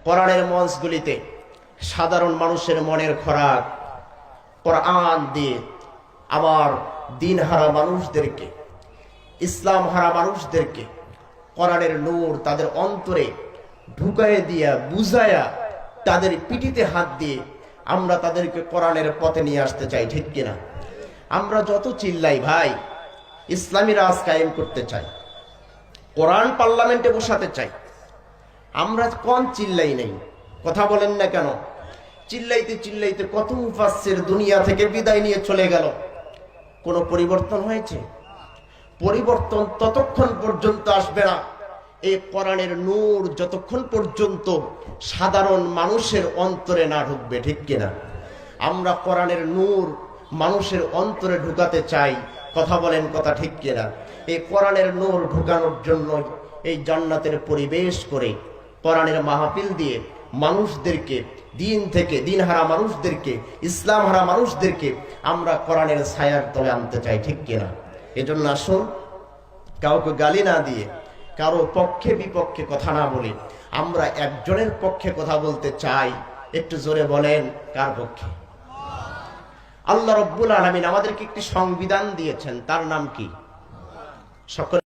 কোরআনের মঞ্চগুলিতে সাধারণ মানুষের মনের খোরাক কোরআন দিয়ে আমার দিনহারা মানুষদেরকে, ইসলাম হারা মানুষদেরকে কোরআনের নূর তাদের অন্তরে ঢুকায়ে দিয়া বুঝায়া তাদের পিঠিতে হাত দিয়ে আমরা তাদেরকে কোরআনের পথে নিয়ে আসতে চাই, ঠিক কিনা? আমরা যত চিল্লাই ভাই, ইসলামী রাজ কায়েম করতে চাই, কোরআন পার্লামেন্টে বসাতে চাই, আমরা কোন চিল্লাই নেই? কথা বলেন না কেন? চিল্লাইতে চিল্লাইতে কত মুফাসসির দুনিয়া থেকে বিদায় নিয়ে চলে গেল, কোনো পরিবর্তন হয়েছে? পরিবর্তন ততক্ষণ পর্যন্ত আসবে না এই কোরআনের নূর যতক্ষণ পর্যন্ত সাধারণ মানুষের অন্তরে না ঢুকবে, ঠিক কিনা? আমরা কোরআনের নূর মানুষের অন্তরে ঢুকাতে চাই, কথা বলেন, কথা ঠিক কিনা? এই কোরআনের নূর ঢুকানোর জন্য এই জান্নাতের পরিবেশ করে কোরআনের মাহফিল দিয়ে মানুষদেরকে দিন থেকে, দিনহারা মানুষদেরকে, ইসলাম হারা মানুষদেরকে আমরা কোরআনের ছায়ার তলে আনতে চাই, ঠিক কিনা? এজন্য আসুন, কাউকে গালি না দিয়ে, কারো পক্ষে বিপক্ষে কথা না বলে আমরা একজনের পক্ষে কথা বলতে চাই। একটু জোরে বলেন, কার পক্ষে? আল্লাহ রব্বুল আলামিন আমাদেরকে একটি সংবিধান দিয়েছেন, তার নাম কি? সকল